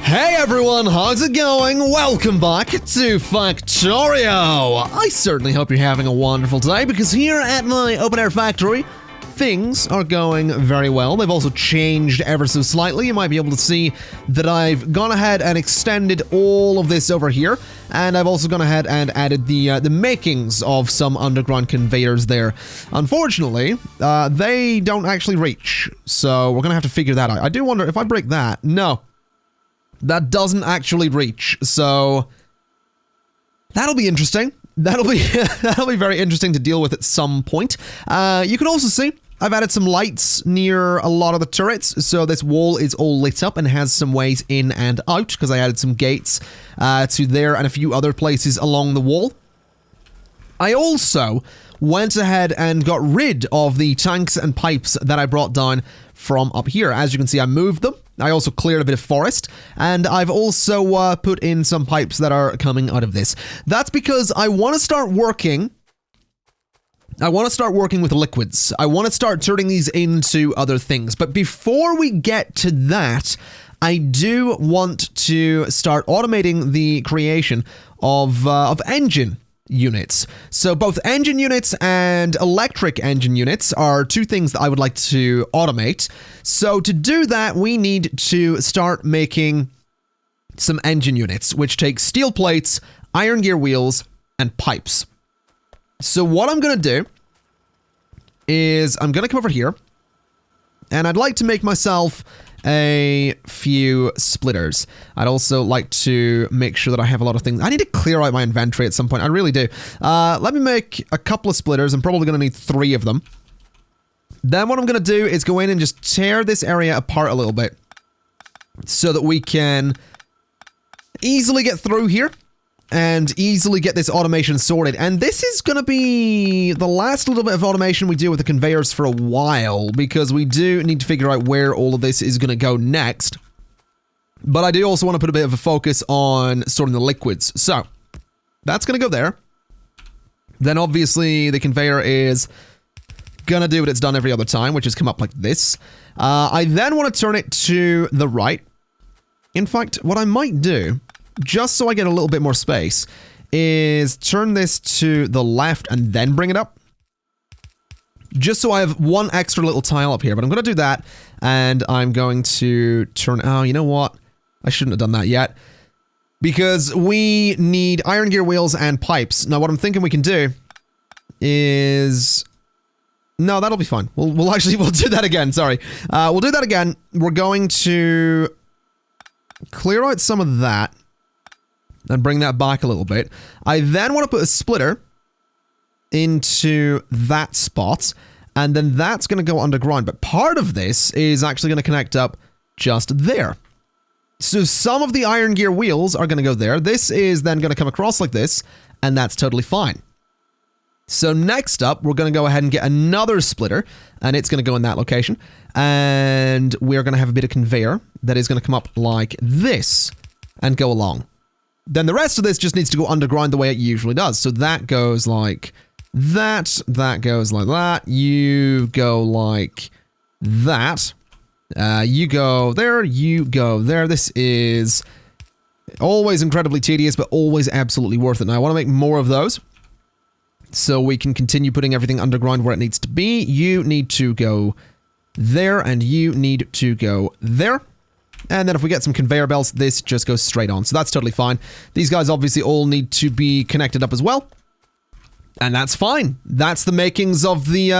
Hey everyone, how's it going? Welcome back to Factorio! I certainly hope you're having a wonderful day, because here at my open-air factory, things are going very well. They've also changed ever so slightly. You might be able to see that I've gone ahead and extended all of this over here, and I've also gone ahead and added the makings of some underground conveyors there. Unfortunately, they don't actually reach, so we're gonna have to figure that out. I do wonder if I break that. No. That doesn't actually reach, so that'll be interesting. That'll be very interesting to deal with at some point. You can also see I've added some lights near a lot of the turrets, so this wall is all lit up and has some ways in and out, because I added some gates to there and a few other places along the wall. I also went ahead and got rid of the tanks and pipes that I brought down from up here. As you can see, I moved them. I also cleared a bit of forest, and I've also put in some pipes that are coming out of this. That's because I want to start working with liquids. I want to start turning these into other things. But before we get to that, I do want to start automating the creation of engine units. So both engine units and electric engine units are two things that I would like to automate. So to do that, we need to start making some engine units, which take steel plates, iron gear wheels, and pipes. So what I'm going to do is I'm going to come over here, and I'd like to make myself a few splitters. I'd also like to make sure that I have a lot of things. I need to clear out my inventory at some point. I really do. Let me make a couple of splitters. I'm probably going to need 3 of them. Then what I'm going to do is go in and just tear this area apart a little bit so that we can easily get through here and easily get this automation sorted. And this is going to be the last little bit of automation we do with the conveyors for a while, because we do need to figure out where all of this is going to go next. But I do also want to put a bit of a focus on sorting the liquids. So that's going to go there. Then obviously the conveyor is going to do what it's done every other time, which is come up like this. I then want to turn it to the right. In fact, what I might do, just so I get a little bit more space, is turn this to the left and then bring it up. Just so I have one extra little tile up here, but I'm going to do that, and I'm going to turn... Oh, you know what? I shouldn't have done that yet, because we need iron gear wheels and pipes. Now, what I'm thinking we can do is... No, that'll be fine. We'll do that again, sorry. We'll do that again. We're going to clear out some of that and bring that back a little bit. I then want to put a splitter into that spot, and then that's going to go underground. But part of this is actually going to connect up just there. So some of the iron gear wheels are going to go there. This is then going to come across like this, and that's totally fine. So next up, we're going to go ahead and get another splitter, and it's going to go in that location. And we're going to have a bit of conveyor that is going to come up like this and go along. Then the rest of this just needs to go underground the way it usually does. So that goes like that, that goes like that, you go like that, you go there, you go there. This is always incredibly tedious, but always absolutely worth it. Now I want to make more of those so we can continue putting everything underground where it needs to be. You need to go there, and you need to go there. And then if we get some conveyor belts, this just goes straight on. So that's totally fine. These guys obviously all need to be connected up as well. And that's fine. That's the makings of the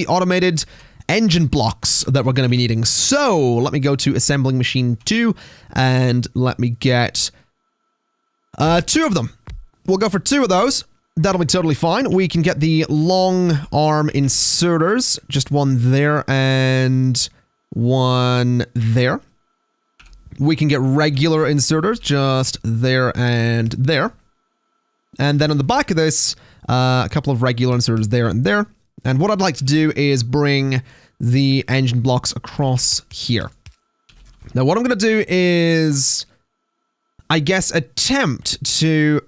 automated engine blocks that we're going to be needing. So let me go to assembling machine 2 and let me get 2 of them. We'll go for 2 of those. That'll be totally fine. We can get the long arm inserters. Just one there and one there. We can get regular inserters, just there and there. And then on the back of this, a couple of regular inserters there and there. And what I'd like to do is bring the engine blocks across here. Now what I'm going to do is, I guess, attempt to...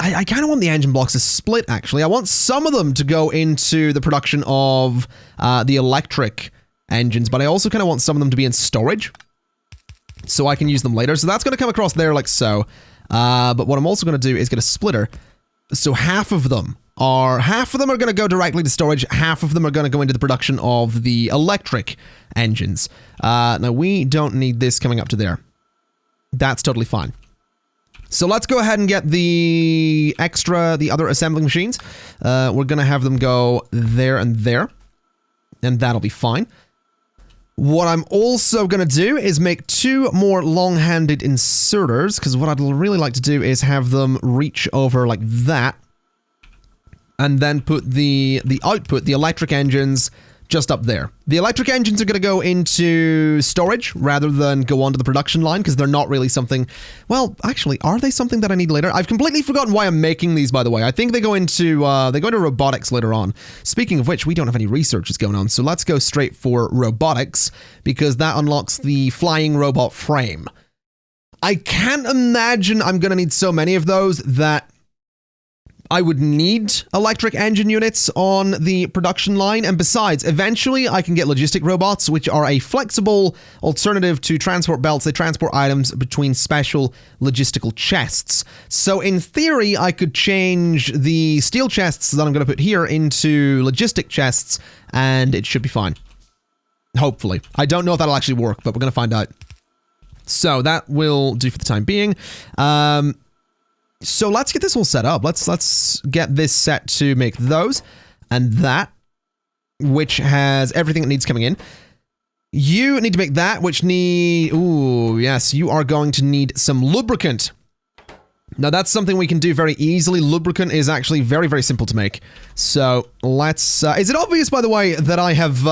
I kind of want the engine blocks to split, actually. I want some of them to go into the production of the electric engines, but I also kind of want some of them to be in storage. so I can use them later. So that's going to come across there like so. But what I'm also going to do is get a splitter. So half of them are going to go directly to storage. Half of them are going to go into the production of the electric engines. Now we don't need this coming up to there. That's totally fine. So let's go ahead and get the other assembling machines. We're going to have them go there and there. And that'll be fine. What I'm also going to do is make 2 more long-handed inserters, because what I'd really like to do is have them reach over like that, and then put the output, the electric engines, just up there. The electric engines are going to go into storage rather than go onto the production line, because they're not really something... Well, actually, are they something that I need later? I've completely forgotten why I'm making these, by the way. I think they go into robotics later on. Speaking of which, we don't have any researches going on, so let's go straight for robotics, because that unlocks the flying robot frame. I can't imagine I'm going to need so many of those that I would need electric engine units on the production line, and besides, eventually I can get logistic robots, which are a flexible alternative to transport belts. They transport items between special logistical chests. So in theory, I could change the steel chests that I'm going to put here into logistic chests, and it should be fine. Hopefully. I don't know if that'll actually work, but we're going to find out. So that will do for the time being. So let's get this all set up. Let's get this set to make those and that, which has everything that needs coming in. You need to make that, which need... Ooh, yes, you are going to need some lubricant. Now, that's something we can do very easily. Lubricant is actually very, very simple to make. So let's... is it obvious, by the way, that I have...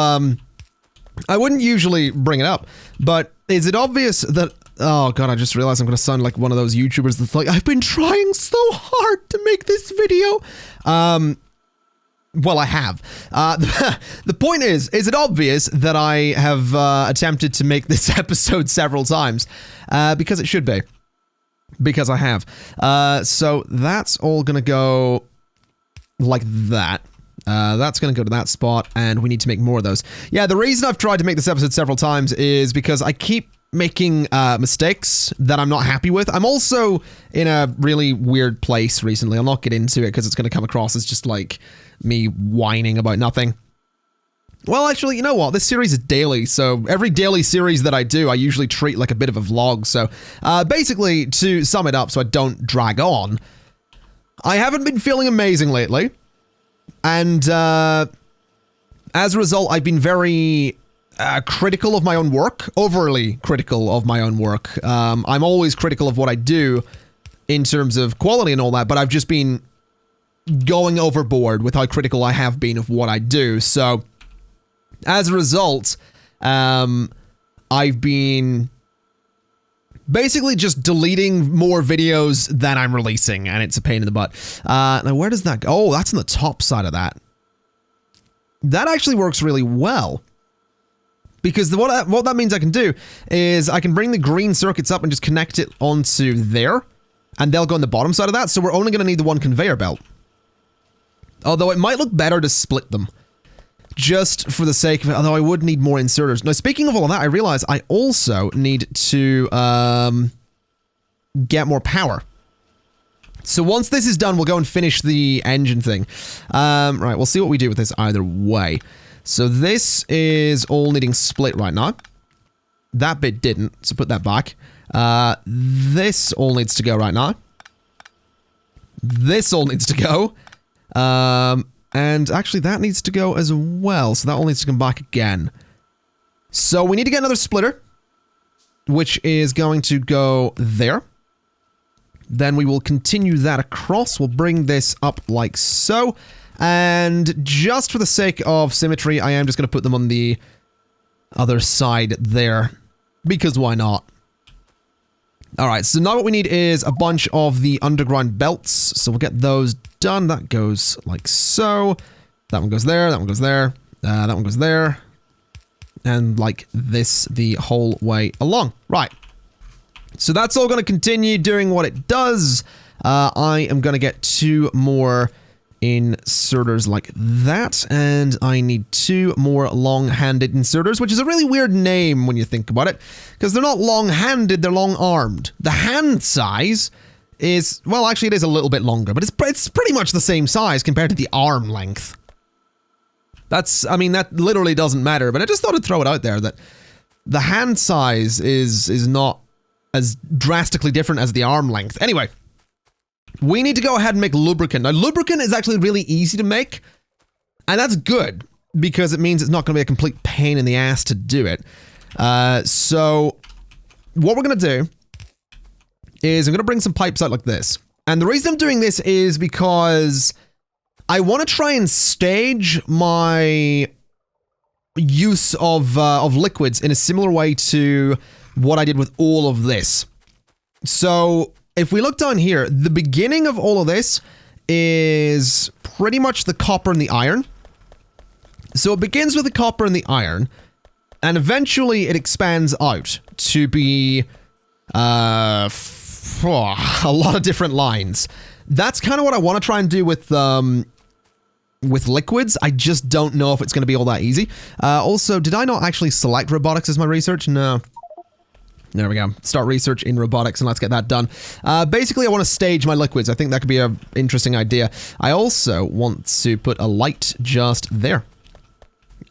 I wouldn't usually bring it up, but is it obvious that... Oh god, I just realized I'm going to sound like one of those YouTubers that's like, I've been trying so hard to make this video. Well, I have. The point is it obvious that I have attempted to make this episode several times? Because it should be. Because I have. So that's all going to go like that. That's going to go to that spot, and we need to make more of those. Yeah, the reason I've tried to make this episode several times is because I keep making mistakes that I'm not happy with. I'm also in a really weird place recently. I'll not get into it because it's going to come across as just like me whining about nothing. Well, actually, you know what? This series is daily, so every daily series that I do, I usually treat like a bit of a vlog. So basically, to sum it up so I don't drag on, I haven't been feeling amazing lately. And as a result, I've been very... critical of my own work, overly critical of my own work. I'm always critical of what I do in terms of quality and all that, but I've just been going overboard with how critical I have been of what I do. So, as a result, I've been basically just deleting more videos than I'm releasing, and it's a pain in the butt. Now, where does that go? Oh, that's on the top side of that. That actually works really well. Because what that means I can do is I can bring the green circuits up and just connect it onto there, and they'll go on the bottom side of that, so we're only going to need the one conveyor belt. Although it might look better to split them, just for the sake of it, although I would need more inserters. Now, speaking of all of that, I realize I also need to get more power. So once this is done, we'll go and finish the engine thing. Right, we'll see what we do with this either way. So this is all needing split right now. That bit didn't, so put that back. This all needs to go right now. This all needs to go. And actually that needs to go as well, so that all needs to come back again. So we need to get another splitter, which is going to go there. Then we will continue that across. We'll bring this up like so. And just for the sake of symmetry, I am just going to put them on the other side there, because why not? Alright, so now what we need is a bunch of the underground belts, so we'll get those done. That goes like so. That one goes there, that one goes there, that one goes there, and like this the whole way along. Right. So that's all going to continue doing what it does. I am going to get 2 more inserters like that, and I need 2 more long-handed inserters, which is a really weird name when you think about it, because they're not long-handed, they're long-armed. The hand size is, well, actually it is a little bit longer, but it's pretty much the same size compared to the arm length. I mean, that literally doesn't matter, but I just thought I'd throw it out there that the hand size is not as drastically different as the arm length. Anyway, we need to go ahead and make lubricant. Now, lubricant is actually really easy to make, and that's good, because it means it's not going to be a complete pain in the ass to do it. So, what we're going to do is I'm going to bring some pipes out like this. And the reason I'm doing this is because I want to try and stage my use of liquids in a similar way to what I did with all of this. So, if we look down here, the beginning of all of this is pretty much the copper and the iron. So it begins with the copper and the iron, and eventually it expands out to be a lot of different lines. That's kind of what I want to try and do with liquids. I just don't know if it's going to be all that easy. Also, did I not actually select robotics as my research? No. There we go. Start research in robotics, and let's get that done. Basically, I want to stage my liquids. I think that could be an interesting idea. I also want to put a light just there.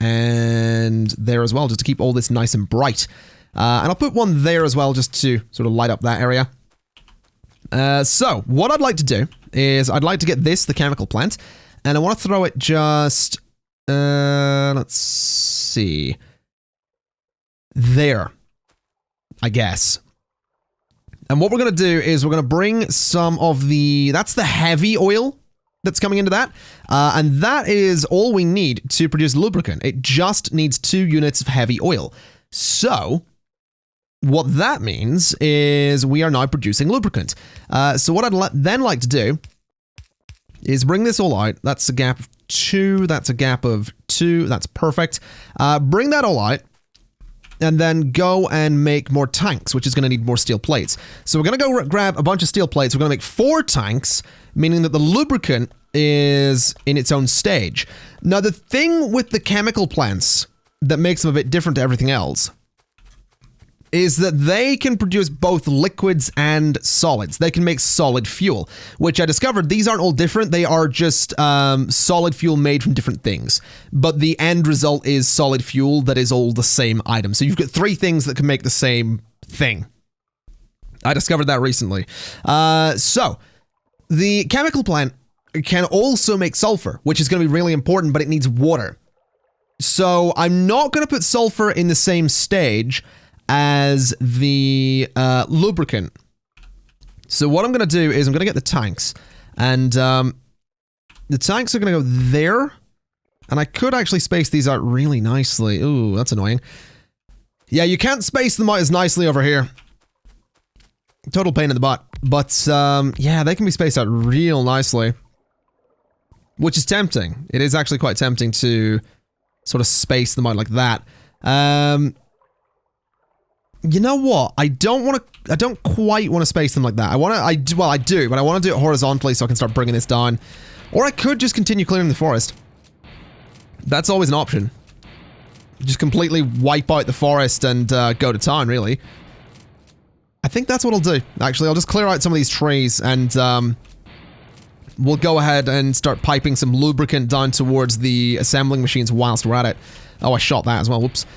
And there as well, just to keep all this nice and bright. And I'll put one there as well, just to sort of light up that area. So, what I'd like to do is I'd like to get this, the chemical plant, and I want to throw it just... let's see... there. I guess. And what we're going to do is we're going to bring some of the... that's the heavy oil that's coming into that. And that is all we need to produce lubricant. It just needs 2 units of heavy oil. So, what that means is we are now producing lubricant. So what I'd then like to do is bring this all out. That's a gap of 2. That's a gap of 2. That's perfect. Bring that all out. And then go and make more tanks, which is going to need more steel plates. So we're going to go grab a bunch of steel plates. We're going to make 4 tanks, meaning that the lubricant is in its own stage. Now, the thing with the chemical plants that makes them a bit different to everything else is that they can produce both liquids and solids. They can make solid fuel, which I discovered these aren't all different. They are just solid fuel made from different things. But the end result is solid fuel that is all the same item. So you've got 3 things that can make the same thing. I discovered that recently. So the chemical plant can also make sulfur, which is going to be really important, but it needs water. So I'm not going to put sulfur in the same stage as the lubricant. So what I'm going to do is I'm going to get the tanks, and the tanks are going to go there, and I could actually space these out really nicely. Ooh, that's annoying. Yeah, you can't space them out as nicely over here. Total pain in the butt. But, yeah, they can be spaced out real nicely, which is tempting. It is actually quite tempting to sort of space them out like that. You know what? I don't quite want to space them like that. I do, but I want to do it horizontally so I can start bringing this down. Or I could just continue clearing the forest. That's always an option. Just completely wipe out the forest and go to town, really. I think that's what I'll do. Actually, I'll just clear out some of these trees and we'll go ahead and start piping some lubricant down towards the assembling machines whilst we're at it. Oh, I shot that as well. Whoops.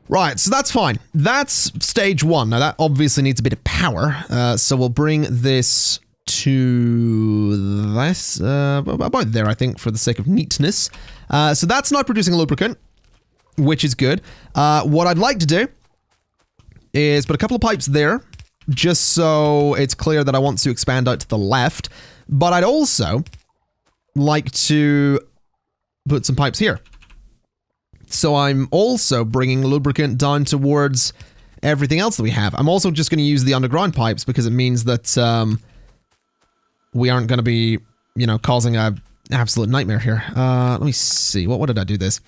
Right, so that's fine. That's stage 1. Now, that obviously needs a bit of power. So we'll bring this to this, about there, I think, for the sake of neatness. So that's not producing a lubricant, which is good. What I'd like to do is put a couple of pipes there, just so it's clear that I want to expand out to the left. But I'd also like to put some pipes here. So I'm also bringing lubricant down towards everything else that we have. I'm also just going to use the underground pipes because it means that we aren't going to be, you know, causing an absolute nightmare here. Let me see. What did I do this?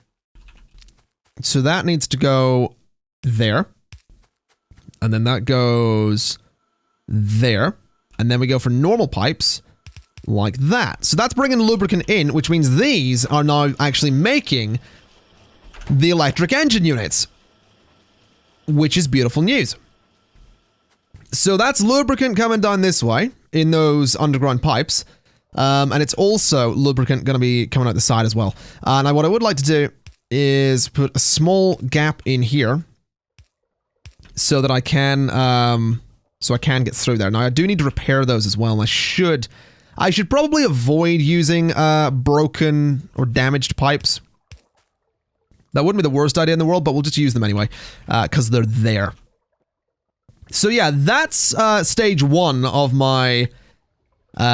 So that needs to go there. And then that goes there. And then we go for normal pipes, like that. So that's bringing lubricant in, which means these are now actually making the electric engine units, which is beautiful news. So that's lubricant coming down this way in those underground pipes. And it's also lubricant going to be coming out the side as well. Now what I would like to do is put a small gap in here so that I can get through there. Now I do need to repair those as well. And I should probably avoid using broken or damaged pipes. That wouldn't be the worst idea in the world, but we'll just use them anyway because they're there. So yeah, that's stage 1 of my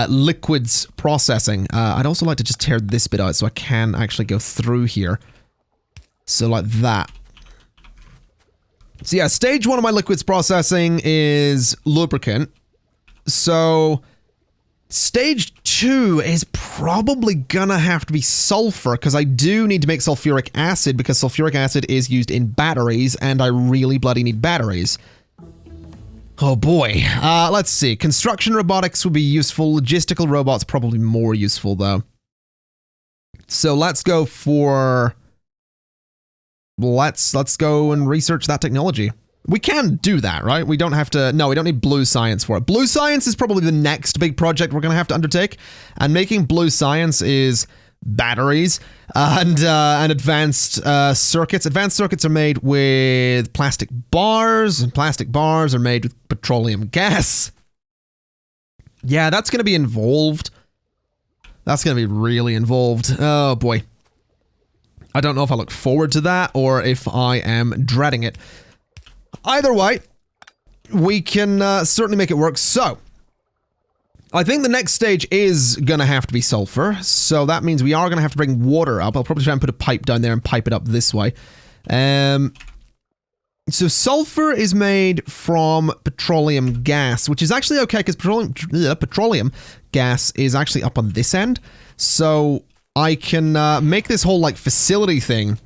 liquids processing. I'd also like to just tear this bit out so I can actually go through here. So like that. So yeah, stage 1 of my liquids processing is lubricant. So stage 2 is probably gonna have to be sulfur, because I do need to make sulfuric acid, because sulfuric acid is used in batteries, and I really bloody need batteries. Oh boy. Let's see. Construction robotics would be useful. Logistical robots probably more useful, though. So let's go for... Let's go and research that technology. We can do that, right? We don't have to... No, we don't need blue science for it. Blue science is probably the next big project we're going to have to undertake. And making blue science is batteries and advanced circuits. Advanced circuits are made with plastic bars, and plastic bars are made with petroleum gas. Yeah, that's going to be involved. That's going to be really involved. Oh, boy. I don't know if I look forward to that or if I am dreading it. Either way, we can certainly make it work. So, I think the next stage is going to have to be sulfur. So that means we are going to have to bring water up. I'll probably try and put a pipe down there and pipe it up this way. So sulfur is made from petroleum gas, which is actually okay because petroleum gas is actually up on this end. So I can make this whole like facility thing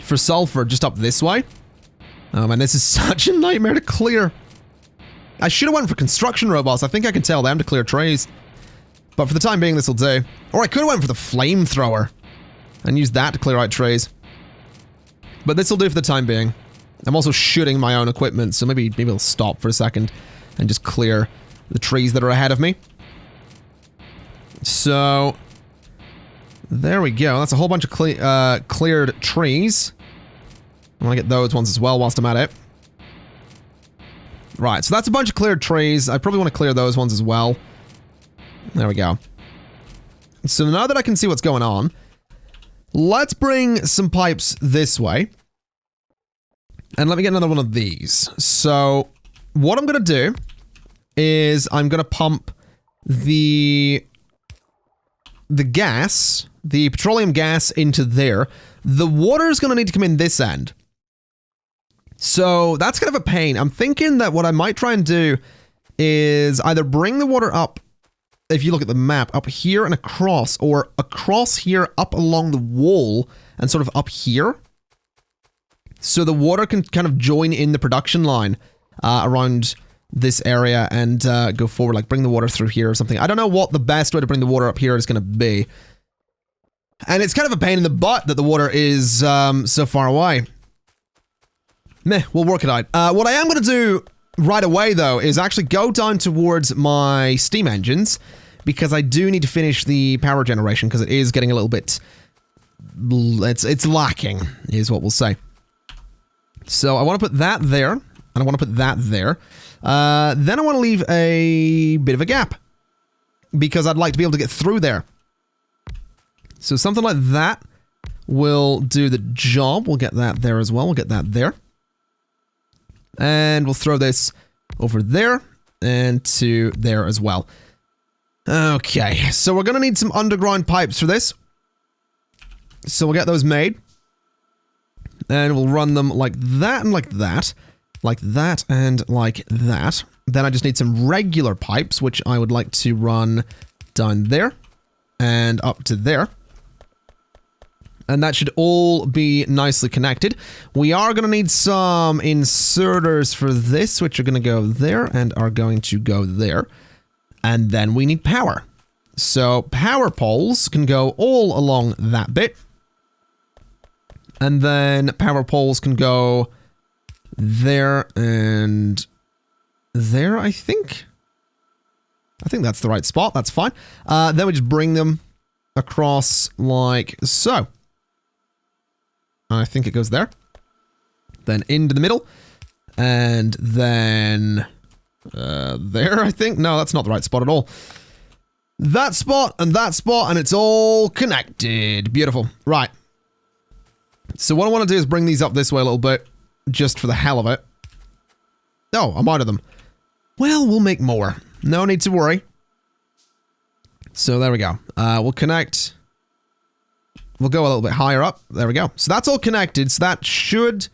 for sulfur just up this way. Oh man, this is such a nightmare to clear. I should have went for construction robots. I think I can tell them to clear trees. But for the time being, this will do. Or I could have went for the flamethrower and used that to clear out trees. But this will do for the time being. I'm also shooting my own equipment, so maybe I'll stop for a second and just clear the trees that are ahead of me. So, there we go. That's a whole bunch of cleared trees. I want to get those ones as well whilst I'm at it. Right, so that's a bunch of cleared trees. I probably want to clear those ones as well. There we go. So now that I can see what's going on, let's bring some pipes this way. And let me get another one of these. So what I'm going to do is I'm going to pump the gas, the petroleum gas into there. The water is going to need to come in this end. So that's kind of a pain. I'm thinking that what I might try and do is either bring the water up, if you look at the map, up here and across, or across here up along the wall and sort of up here. So the water can kind of join in the production line around this area and go forward, like bring the water through here or something. I don't know what the best way to bring the water up here is going to be. And it's kind of a pain in the butt that the water is so far away. Meh, we'll work it out. What I am going to do right away, though, is actually go down towards my steam engines, because I do need to finish the power generation, because it is getting a little bit... It's lacking, is what we'll say. So I want to put that there, and I want to put that there. Then I want to leave a bit of a gap, because I'd like to be able to get through there. So something like that will do the job. We'll get that there as well. We'll get that there. And we'll throw this over there and to there as well. Okay, so we're going to need some underground pipes for this. So we'll get those made. And we'll run them like that and like that. Like that and like that. Then I just need some regular pipes, which I would like to run down there and up to there. And that should all be nicely connected. We are going to need some inserters for this, which are going to go there and are going to go there. And then we need power. So power poles can go all along that bit. And then power poles can go there and there, I think. I think that's the right spot. That's fine. Then we just bring them across like so. I think it goes there. Then into the middle. And then there, I think. No, that's not the right spot at all. That spot, and it's all connected. Beautiful. Right. So what I want to do is bring these up this way a little bit, just for the hell of it. Oh, I'm out of them. Well, we'll make more. No need to worry. So there we go. We'll connect. We'll go a little bit higher up. There we go. So that's all connected. So that should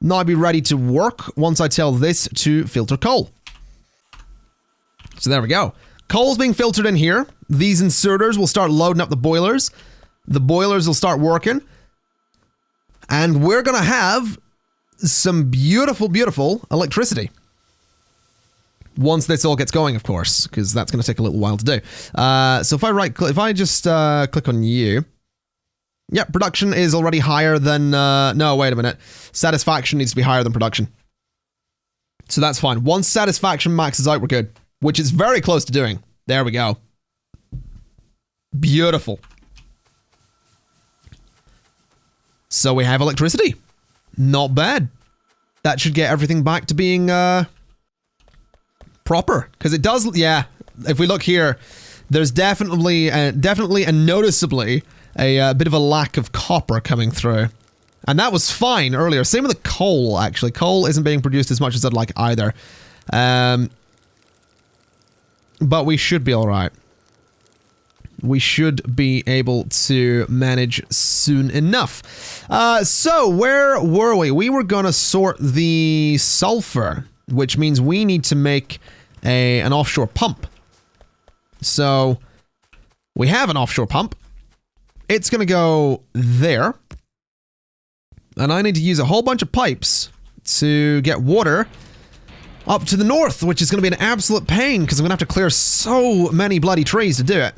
now be ready to work once I tell this to filter coal. So there we go. Coal's being filtered in here. These inserters will start loading up the boilers. The boilers will start working. And we're going to have some beautiful, beautiful electricity. Once this all gets going, of course, because that's going to take a little while to do. So if I just click on you. Yep, production is already higher than, no, wait a minute. Satisfaction needs to be higher than production. So that's fine. Once satisfaction maxes out, we're good. Which is very close to doing. There we go. Beautiful. So we have electricity. Not bad. That should get everything back to being, proper. Because it does, yeah. If we look here, there's definitely and noticeably a bit of a lack of copper coming through. And that was fine earlier. Same with the coal, actually. Coal isn't being produced as much as I'd like either. But we should be alright. We should be able to manage soon enough. So, where were we? We were gonna sort the sulfur, which means we need to make an offshore pump. So, we have an offshore pump. It's gonna go there. And I need to use a whole bunch of pipes to get water up to the north, which is going to be an absolute pain because I'm going to have to clear so many bloody trees to do it.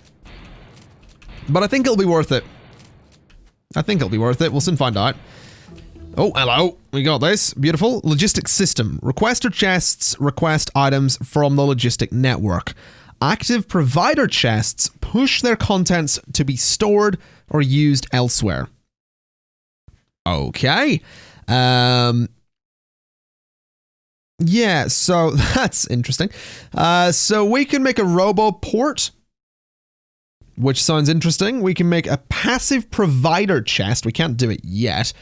But I think it'll be worth it. I think it'll be worth it. We'll soon find out. Oh, hello. We got this. Beautiful. Logistics system. Requester chests request items from the logistic network. Active provider chests push their contents to be stored or used elsewhere. Okay. Yeah, so that's interesting. So we can make a robo-port, which sounds interesting. We can make a passive provider chest. We can't do it yet.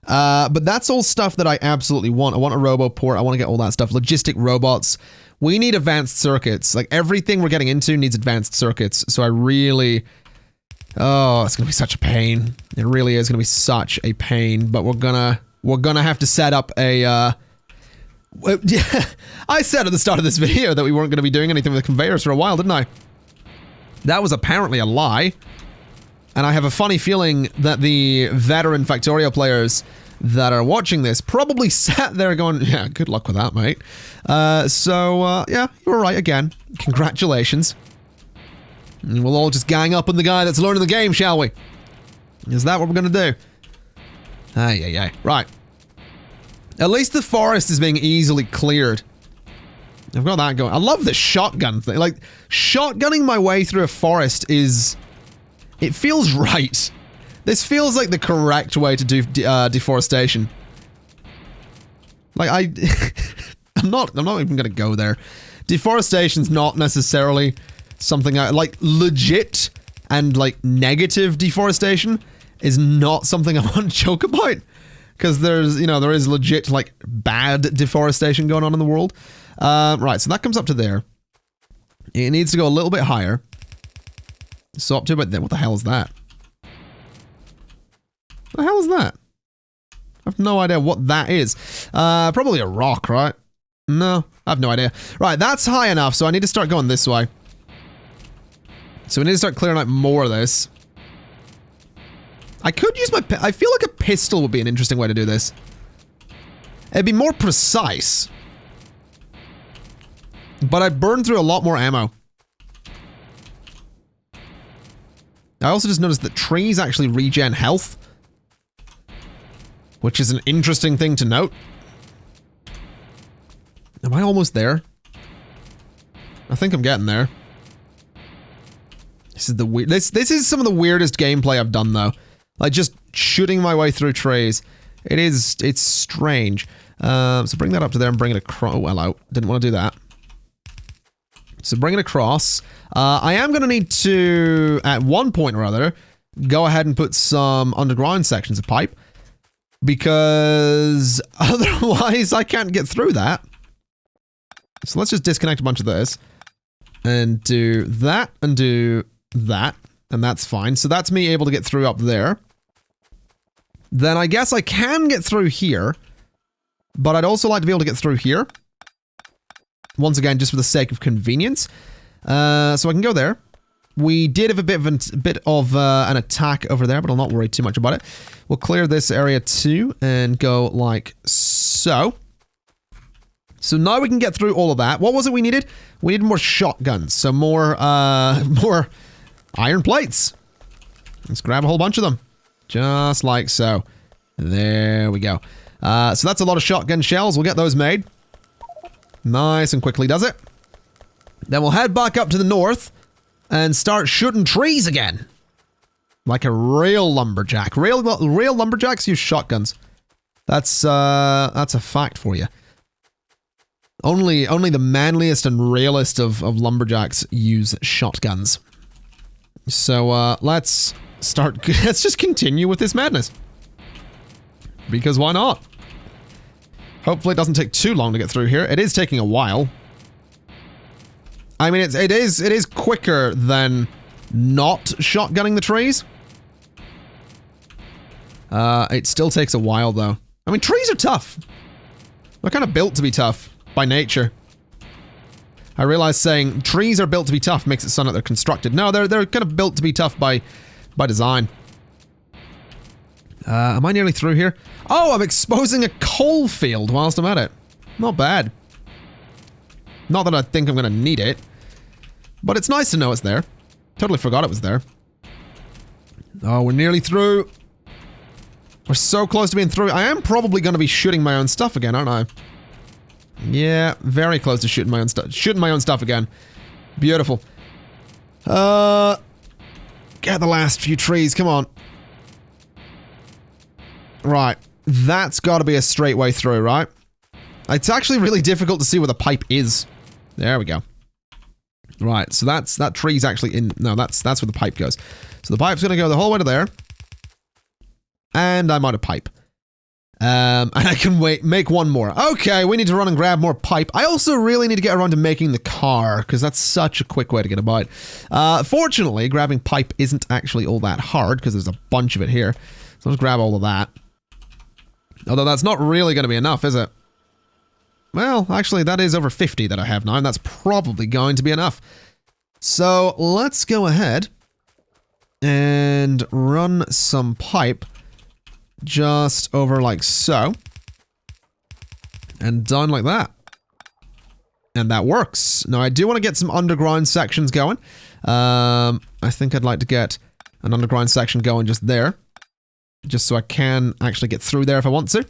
But that's all stuff that I absolutely want. I want a robo-port. I want to get all that stuff. Logistic robots. We need advanced circuits. Like, everything we're getting into needs advanced circuits. So I really... Oh, it's going to be such a pain. It really is going to be such a pain. But we're gonna have to set up a... I said at the start of this video that we weren't going to be doing anything with conveyors for a while, didn't I? That was apparently a lie. And I have a funny feeling that the veteran Factorio players that are watching this probably sat there going, yeah, good luck with that, mate. Yeah, you were right again. Congratulations. And we'll all just gang up on the guy that's learning the game, shall we? Is that what we're going to do? Ay. Right. At least the forest is being easily cleared. I've got that going. I love the shotgun thing. Like, shotgunning my way through a forest is... It feels right. This feels like the correct way to do deforestation. Like, I'm not even gonna go there. Deforestation's not necessarily something I... Like, legit and, like, negative deforestation is not something I want to joke about. Because there's, you know, there is legit, like, bad deforestation going on in the world. Right, so that comes up to there. It needs to go a little bit higher. So up to about there. What the hell is that? What the hell is that? I have no idea what that is. Probably a rock, right? No, I have no idea. Right, that's high enough, so I need to start going this way. So we need to start clearing out more of this. I could use my... I feel like a pistol would be an interesting way to do this. It'd be more precise. But I'd burn through a lot more ammo. I also just noticed that trees actually regen health, which is an interesting thing to note. Am I almost there? I think I'm getting there. This is the weird. This is some of the weirdest gameplay I've done though. Like just shooting my way through trees. It's strange. So bring that up to there and bring it across. Oh, hello. Didn't want to do that. So bring it across. I am going to need to, at one point or other, go ahead and put some underground sections of pipe. Because otherwise I can't get through that. So let's just disconnect a bunch of this. And do that and do that. And that's fine. So that's me able to get through up there. Then I guess I can get through here. But I'd also like to be able to get through here. Once again, just for the sake of convenience. So I can go there. We did have a bit of an attack over there, but I'll not worry too much about it. We'll clear this area too and go like so. So now we can get through all of that. What was it we needed? We needed more shotguns. So more iron plates. Let's grab a whole bunch of them. Just like so. There we go. So that's a lot of shotgun shells. We'll get those made. Nice and quickly does it. Then we'll head back up to the north and start shooting trees again. Like a real lumberjack. Real lumberjacks use shotguns. That's a fact for you. Only the manliest and realest of lumberjacks use shotguns. So let's just continue with this madness. Because why not? Hopefully it doesn't take too long to get through here. It is taking a while. I mean, it is quicker than not shotgunning the trees. It still takes a while though. I mean, trees are tough. They're kind of built to be tough by nature. I realize saying trees are built to be tough makes it sound like they're constructed. No, they're kind of built to be tough by design. Am I nearly through here? Oh, I'm exposing a coal field whilst I'm at it. Not bad. Not that I think I'm going to need it. But it's nice to know it's there. Totally forgot it was there. Oh, we're nearly through. We're so close to being through. I am probably going to be shooting my own stuff again, aren't I? Yeah, very close to shooting my own stuff. Shooting my own stuff again. Beautiful. Get the last few trees. Come on. Right. That's got to be a straight way through, right? It's actually really difficult to see where the pipe is. There we go. Right, so that tree's actually in... No, that's where the pipe goes. So the pipe's going to go the whole way to there. And I'm out of pipe. And I can make one more. Okay, we need to run and grab more pipe. I also really need to get around to making the car, because that's such a quick way to get about. Fortunately, grabbing pipe isn't actually all that hard, because there's a bunch of it here. So let's grab all of that. Although that's not really going to be enough, is it? Well, actually, that is over 50 that I have now, and that's probably going to be enough. So let's go ahead and run some pipe just over like so. And down like that. And that works. Now, I do want to get some underground sections going. I think I'd like to get an underground section going just there. Just so I can actually get through there if I want to.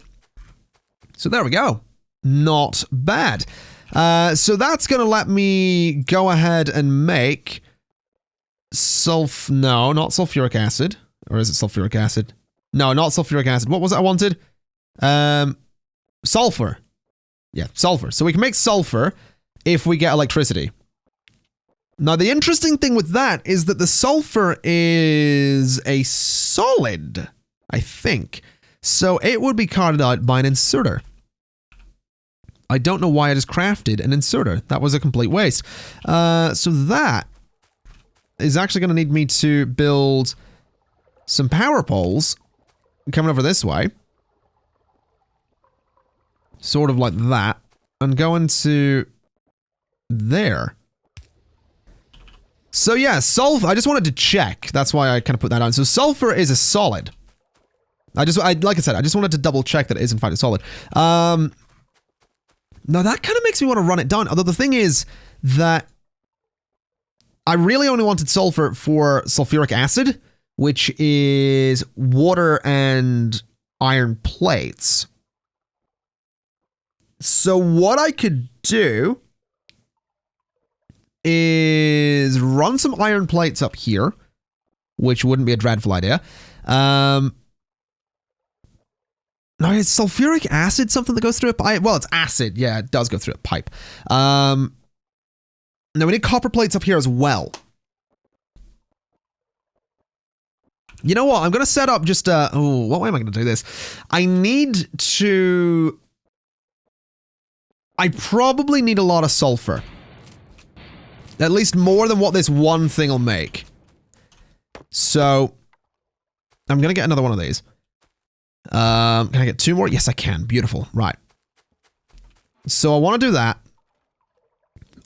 So there we go. Not bad. So that's going to let me go ahead and make no, not sulfuric acid. Or is it sulfuric acid? No, not sulfuric acid. What was it I wanted? Sulfur. Yeah, sulfur. So we can make sulfur if we get electricity. Now, the interesting thing with that is that the sulfur is a solid, I think. So it would be carted out by an inserter. I don't know why it is crafted an inserter. That was a complete waste. So that is actually going to need me to build some power poles coming over this way. Sort of like that. And go into there. So yeah, sulfur, I just wanted to check. That's why I kind of put that on. So sulfur is a solid. Like I said, I just wanted to double check that it is in fact a solid. Now that kind of makes me want to run it down. Although the thing is that I really only wanted sulfur for sulfuric acid, which is water and iron plates. So what I could do is run some iron plates up here, which wouldn't be a dreadful idea. Now, is sulfuric acid something that goes through a pipe? Well, it's acid. Yeah, it does go through a pipe. Now, we need copper plates up here as well. You know what? I'm going to set up just what way am I going to do this? I probably need a lot of sulfur. At least more than what this one thing will make. So, I'm going to get another one of these. Can I get 2 more? Yes, I can. Beautiful. Right. So, I want to do that.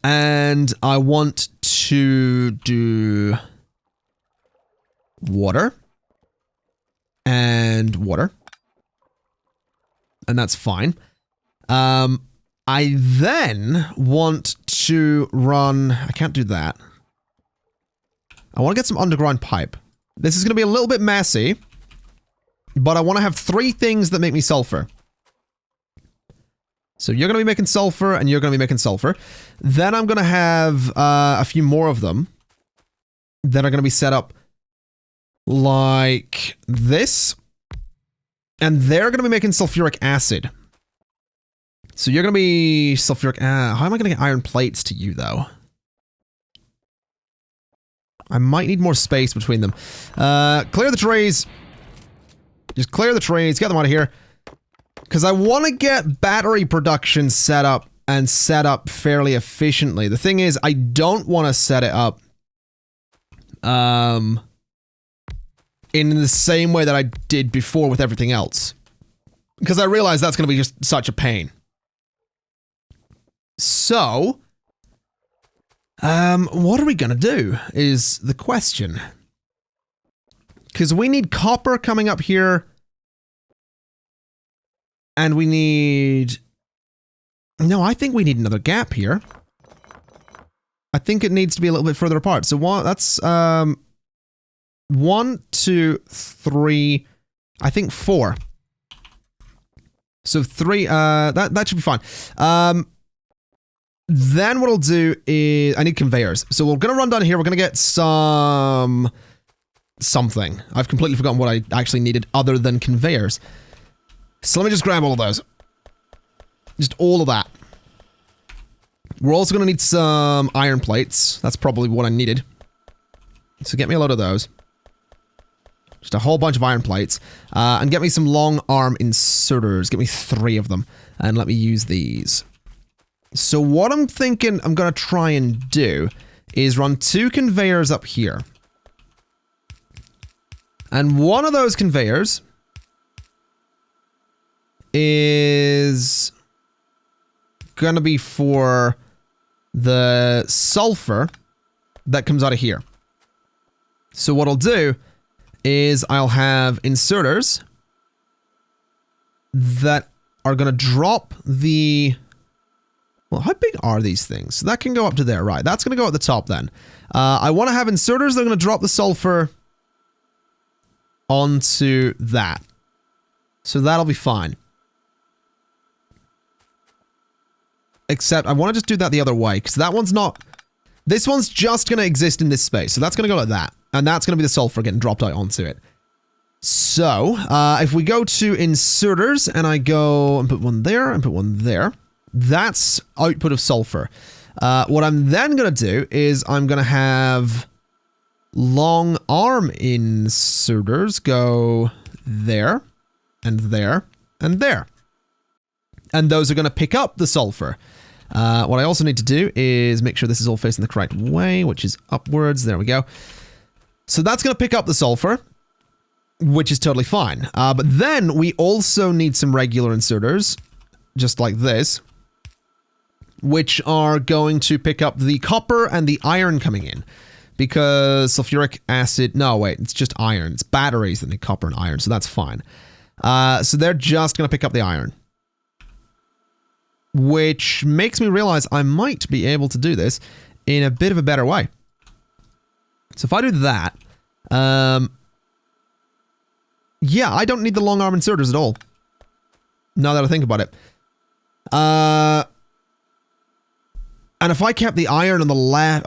And I want to do water. And water. And that's fine. I then want to run... I can't do that. I want to get some underground pipe. This is going to be a little bit messy, but I want to have 3 things that make me sulfur. So you're going to be making sulfur, and you're going to be making sulfur. Then I'm going to have a few more of them that are going to be set up like this. And they're going to be making sulfuric acid. So you're going to be sulfuric... how am I going to get iron plates to you, though? I might need more space between them. Clear the trees. Just clear the trees. Get them out of here. Because I want to get battery production set up and set up fairly efficiently. The thing is, I don't want to set it up in the same way that I did before with everything else. Because I realize that's going to be just such a pain. So, what are we gonna do is the question. Because we need copper coming up here. And we need... No, I think we need another gap here. I think it needs to be a little bit further apart. So that's 1, 2, 3, I think 4. So 3, that should be fine. Then what I'll do is... I need conveyors. So we're going to run down here. We're going to get something. I've completely forgotten what I actually needed other than conveyors. So let me just grab all of those. Just all of that. We're also going to need some iron plates. That's probably what I needed. So get me a load of those. Just a whole bunch of iron plates. And get me some long arm inserters. Get me 3 of them. And let me use these. So what I'm thinking I'm going to try and do is run 2 conveyors up here. And one of those conveyors is going to be for the sulfur that comes out of here. So what I'll do is I'll have inserters that are going to drop the... Well, how big are these things? So that can go up to there, right? That's going to go at the top then. I want to have inserters that are going to drop the sulfur onto that. So that'll be fine. Except I want to just do that the other way, because that one's not... This one's just going to exist in this space. So that's going to go like that. And that's going to be the sulfur getting dropped out onto it. So, if we go to inserters, and I go and put one there, and put one there... That's output of sulfur. What I'm then going to do is I'm going to have long arm inserters go there, and there, and there. And those are going to pick up the sulfur. What I also need to do is make sure this is all facing the correct way, which is upwards. There we go. So that's going to pick up the sulfur, which is totally fine. But then we also need some regular inserters, just like this, which are going to pick up the copper and the iron coming in. Because sulfuric acid... No, wait, it's just iron. It's batteries that need copper and iron, so that's fine. So they're just going to pick up the iron. Which makes me realize I might be able to do this in a bit of a better way. So if I do that, yeah, I don't need the long arm inserters at all. Now that I think about it. And if I kept the iron on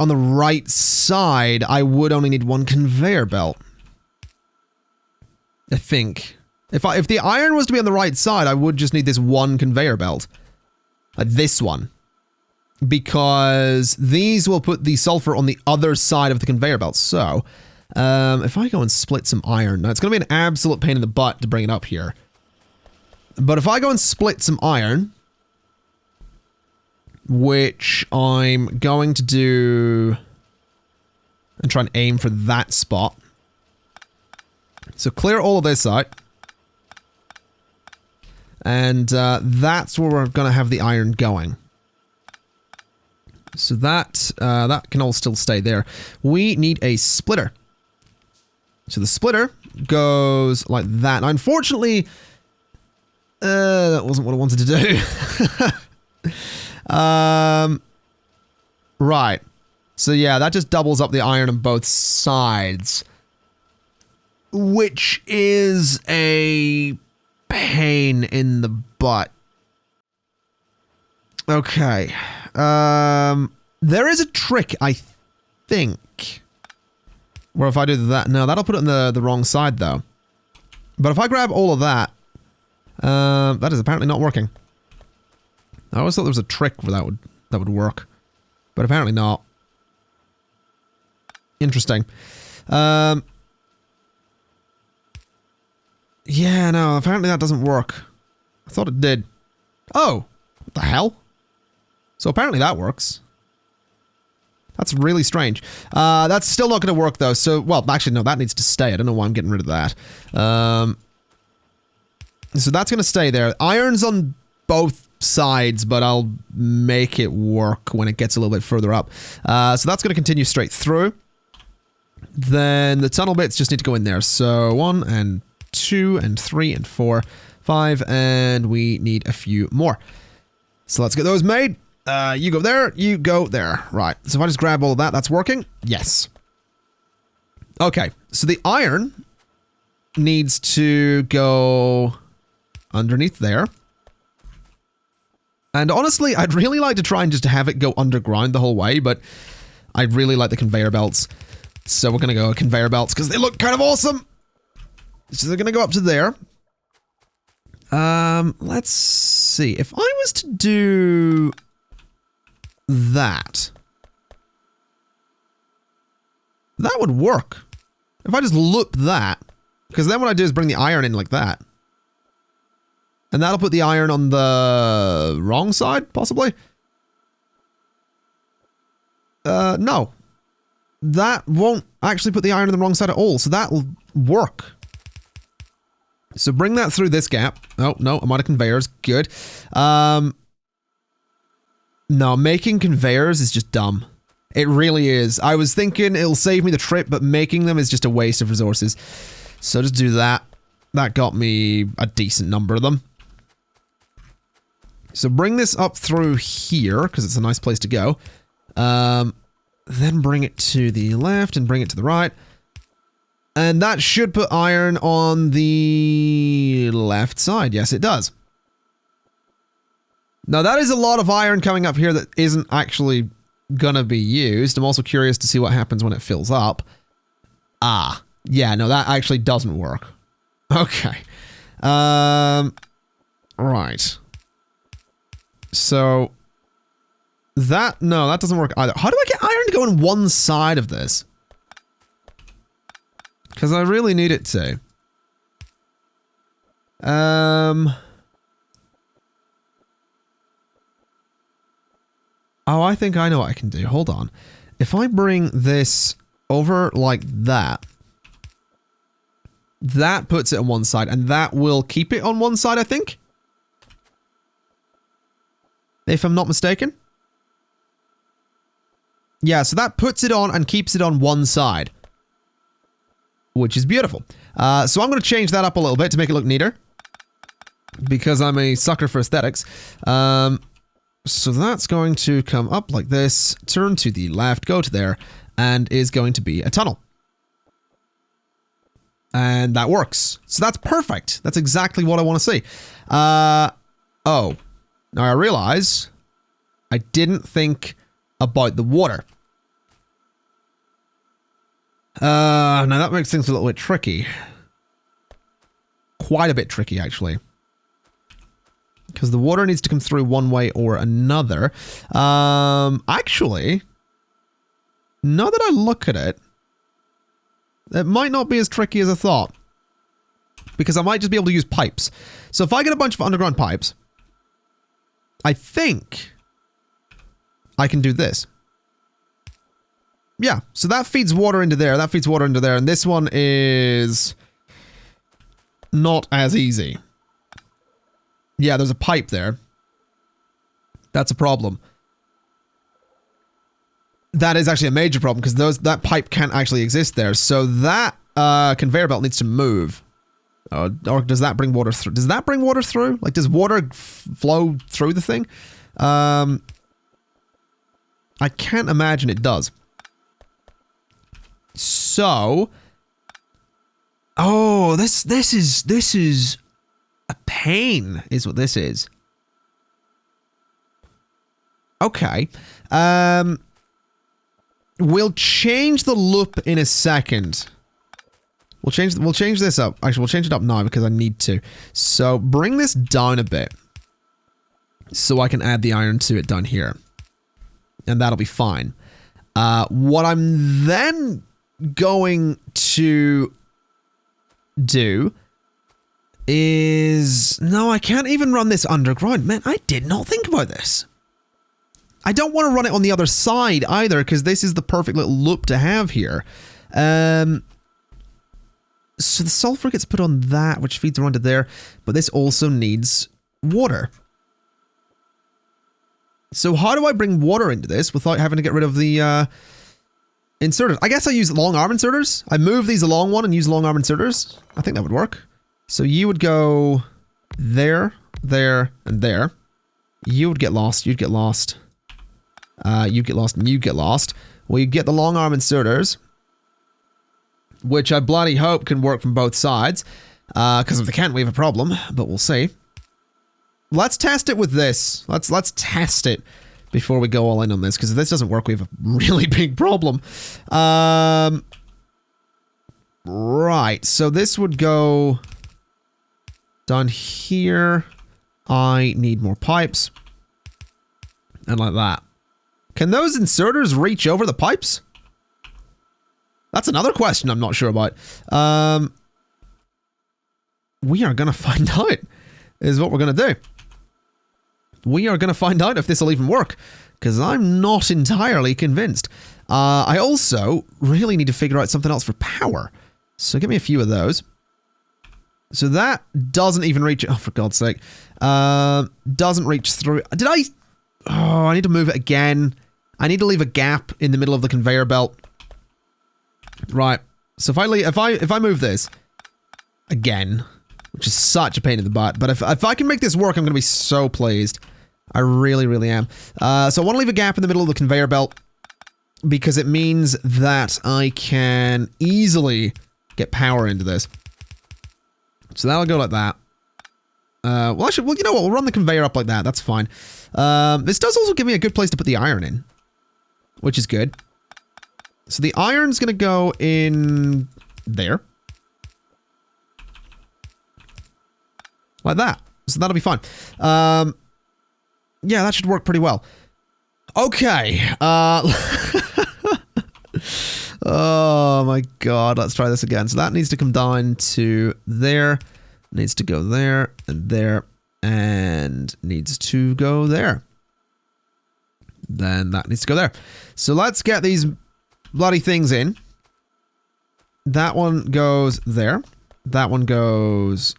the right side, I would only need one conveyor belt. I think. If the iron was to be on the right side, I would just need this one conveyor belt. Like this one. Because these will put the sulfur on the other side of the conveyor belt. So, if I go and split some iron, now it's going to be an absolute pain in the butt to bring it up here. But if I go and split some iron, which I'm going to do and try and aim for that spot. So clear all of this out. And that's where we're going to have the iron going. So that can all still stay there. We need a splitter. So the splitter goes like that. Now, unfortunately, that wasn't what I wanted to do. Right. So yeah, that just doubles up the iron on both sides. Which is a pain in the butt. Okay. There is a trick, I think. Where if I do that, no, that'll put it on the wrong side though. But if I grab all of that, that is apparently not working. I always thought there was a trick where that would work. But apparently not. Interesting. Yeah, no, apparently that doesn't work. I thought it did. Oh, what the hell? So apparently that works. That's really strange. That's still not going to work though. So, well, actually, no, that needs to stay. I don't know why I'm getting rid of that. So that's going to stay there. Iron's on both sides, but I'll make it work when it gets a little bit further up. So that's going to continue straight through. Then the tunnel bits just need to go in there. So 1 and 2 and 3 and 4, 5, and we need a few more. So let's get those made. You go there, you go there. Right, so if I just grab all of that, that's working? Yes. Okay, so the iron needs to go underneath there. And honestly, I'd really like to try and just have it go underground the whole way, but I really like the conveyor belts. So we're going to go conveyor belts because they look kind of awesome. So they're going to go up to there. Let's see. If I was to do that would work. If I just loop that, because then what I do is bring the iron in like that. And that'll put the iron on the wrong side, possibly? No. That won't actually put the iron on the wrong side at all, so that'll work. So bring that through this gap. Oh, no, I'm out of conveyors. Good. No, making conveyors is just dumb. It really is. I was thinking it'll save me the trip, but making them is just a waste of resources. So just do that. That got me a decent number of them. So bring this up through here, because it's a nice place to go. Then bring it to the left and bring it to the right. And that should put iron on the left side. Yes, it does. Now, that is a lot of iron coming up here that isn't actually gonna be used. I'm also curious to see what happens when it fills up. Ah, yeah, no, that actually doesn't work. Okay. Right. So, no, that doesn't work either. How do I get iron to go on one side of this? Because I really need it to. Oh, I think I know what I can do. Hold on. If I bring this over like that, that puts it on one side, and that will keep it on one side, I think. If I'm not mistaken. Yeah, so that puts it on and keeps it on one side. Which is beautiful. So I'm going to change that up a little bit to make it look neater. Because I'm a sucker for aesthetics. So that's going to come up like this, turn to the left, go to there, and is going to be a tunnel. And that works. So that's perfect. That's exactly what I want to see. Oh. Now I realize I didn't think about the water. Now that makes things a little bit tricky. Quite a bit tricky, actually. Because the water needs to come through one way or another. Actually, now that I look at it, it might not be as tricky as I thought. Because I might just be able to use pipes. So if I get a bunch of underground pipes, I think I can do this. Yeah, so that feeds water into there, that feeds water into there, and this one is not as easy. Yeah, there's a pipe there. That's a problem. That is actually a major problem, because that pipe can't actually exist there. So that conveyor belt needs to move. Or does that bring water through? Does that bring water through? Like, does water flow through the thing? I can't imagine it does. So, oh, this is a pain, is what this is. Okay, we'll change the loop in a second. We'll change this up. Actually, we'll change it up now because I need to. So bring this down a bit, so I can add the iron to it down here, and that'll be fine. What I'm then going to do is... No, I can't even run this underground. Man, I did not think about this. I don't want to run it on the other side either, because this is the perfect little loop to have here. So the sulfur gets put on that, which feeds around to there, but this also needs water. So how do I bring water into this without having to get rid of the inserters? I guess I use long arm inserters. I move these along one and use long arm inserters. I think that would work. So you would go there, there, and there. You would get lost, you'd get lost. You'd get lost, and you'd get lost. Well, you get the long arm inserters, which I bloody hope can work from both sides. Because if they can't, we have a problem, but we'll see. Let's test it with this. Let's test it before we go all in on this, because if this doesn't work, we have a really big problem. Right, so this would go down here. I need more pipes. And like that. Can those inserters reach over the pipes? That's another question I'm not sure about. We are going to find out, is what we're going to do. We are going to find out if this will even work, because I'm not entirely convinced. I also really need to figure out something else for power. So give me a few of those. So that doesn't even reach... Oh, for God's sake. Doesn't reach through... Did I... Oh, I need to move it again. I need to leave a gap in the middle of the conveyor belt. Right. So if I move this again, which is such a pain in the butt, but if I can make this work, I'm going to be so pleased. I really, really am. So I want to leave a gap in the middle of the conveyor belt because it means that I can easily get power into this. So that'll go like that. Well, actually, well, you know what? We'll run the conveyor up like that. That's fine. This does also give me a good place to put the iron in, which is good. So the iron's going to go in there. Like that. So that'll be fine. Yeah, that should work pretty well. Okay. Oh my God. Let's try this again. So that needs to come down to there. Needs to go there and there. And needs to go there. Then that needs to go there. So let's get these bloody things in. That one goes there. That one goes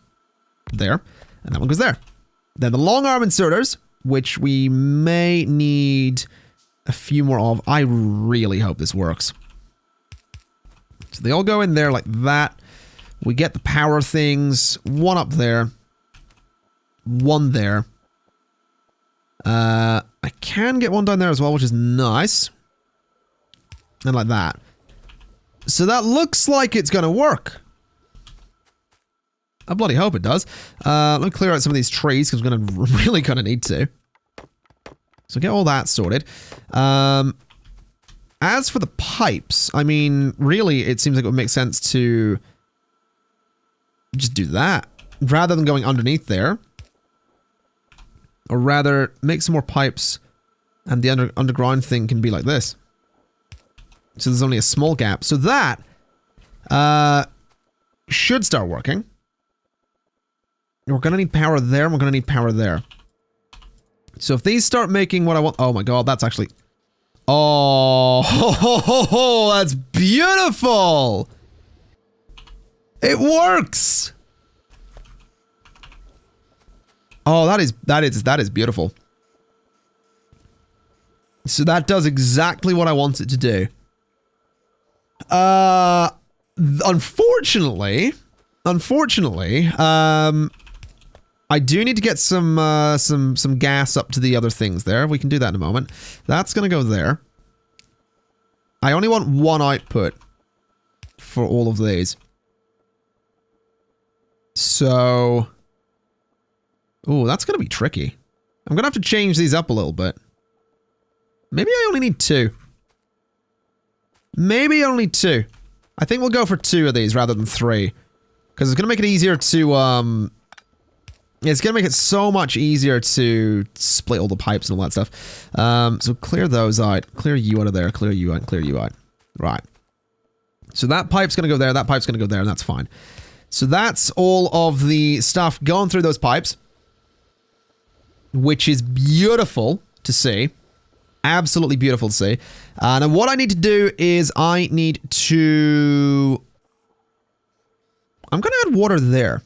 there. And that one goes there. Then the long arm inserters, which we may need a few more of. I really hope this works. So they all go in there like that. We get the power things. One up there. One there. I can get one down there as well, which is nice. And like that. So that looks like it's going to work. I bloody hope it does. Let me clear out some of these trees because we're really gonna need to. So get all that sorted. As for the pipes, I mean, really, it seems like it would make sense to just do that rather than going underneath there. Or rather, make some more pipes and the underground thing can be like this. So there's only a small gap. So that should start working. We're going to need power there and we're going to need power there. So if these start making what I want... Oh my god, that's actually... Oh, that's beautiful! It works! Oh, that is beautiful. So that does exactly what I want it to do. Unfortunately, I do need to get some gas up to the other things there. We can do that in a moment. That's gonna go there. I only want one output for all of these. So, ooh, that's gonna be tricky. I'm gonna have to change these up a little bit. Maybe I only need 2. Maybe only 2. I think we'll go for 2 of these rather than 3. Because it's gonna make it easier to, it's gonna make it so much easier to split all the pipes and all that stuff. So clear those out. Clear you out of there. Clear you out. And clear you out. Right. So that pipe's gonna go there. That pipe's gonna go there, and that's fine. So that's all of the stuff going through those pipes, which is beautiful to see. Absolutely beautiful to see. Now what I need to do is I need to... I'm gonna add water there.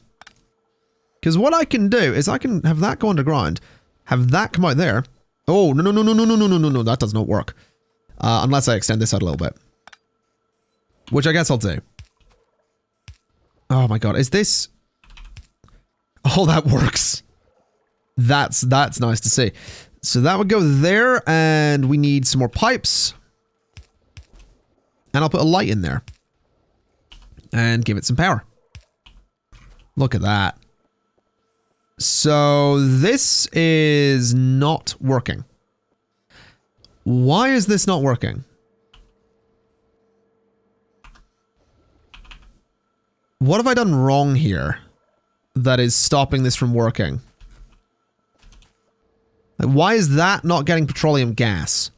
Because what I can do is I can have that go underground, have that come out there. Oh, no, that does not work. Unless I extend this out a little bit. Which I guess I'll do. Oh my god, is this... Oh, that works. That's nice to see. So that would go there, and we need some more pipes. And I'll put a light in there. And give it some power. Look at that. So this is not working. Why is this not working? What have I done wrong here that is stopping this from working? Like, why is that not getting petroleum gas?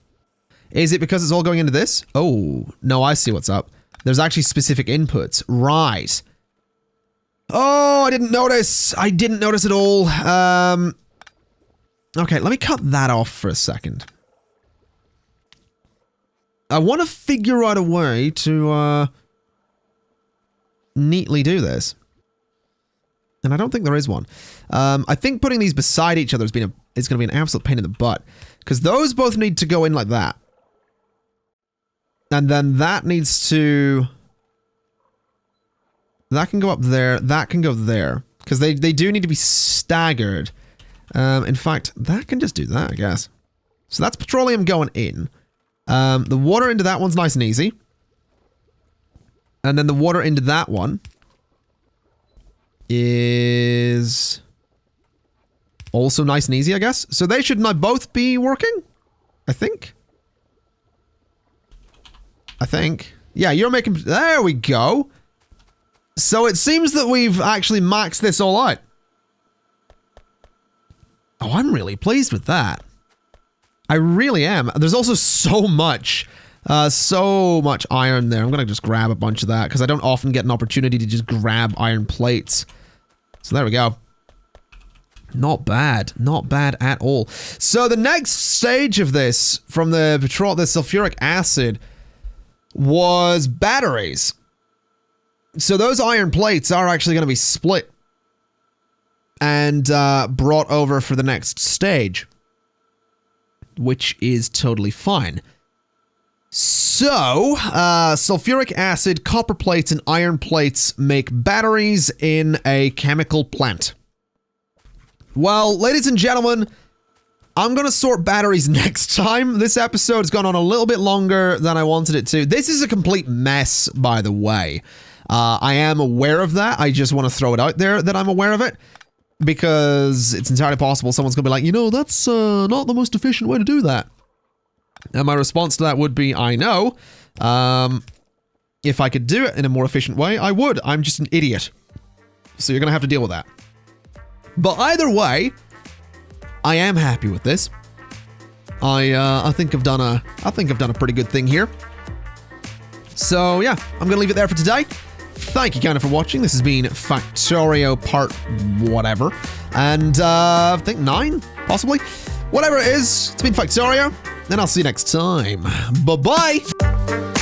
Is it because it's all going into this? Oh, no, I see what's up. There's actually specific inputs. Right. Oh, I didn't notice. I didn't notice at all. Okay, let me cut that off for a second. I want to figure out a way to neatly do this. And I don't think there is one. I think putting these beside each other is going to be an absolute pain in the butt. Because those both need to go in like that. And then that needs to... That can go up there. That can go there. Because they do need to be staggered. In fact, that can just do that, I guess. So that's petroleum going in. The water into that one's nice and easy. And then the water into that one is also nice and easy, I guess. So they should now both be working, I think. Yeah, you're making... There we go. So it seems that we've actually maxed this all out. Oh, I'm really pleased with that. I really am. There's also so much iron there. I'm going to just grab a bunch of that because I don't often get an opportunity to just grab iron plates. So there we go. Not bad. Not bad at all. So the next stage of this from the sulfuric acid was batteries. So those iron plates are actually going to be split and brought over for the next stage, which is totally fine. So, sulfuric acid, copper plates, and iron plates make batteries in a chemical plant. Well, ladies and gentlemen, I'm going to sort batteries next time. This episode has gone on a little bit longer than I wanted it to. This is a complete mess, by the way. I am aware of that. I just want to throw it out there that I'm aware of it, because it's entirely possible someone's going to be like, you know, that's not the most efficient way to do that. And my response to that would be, I know. If I could do it in a more efficient way, I would. I'm just an idiot. So you're going to have to deal with that. But either way, I am happy with this. I think I've done a pretty good thing here. So yeah, I'm going to leave it there for today. Thank you kind of for watching. This has been Factorio part whatever. And I think 9, possibly. Whatever it is, it's been Factorio. And I'll see you next time. Bye-bye!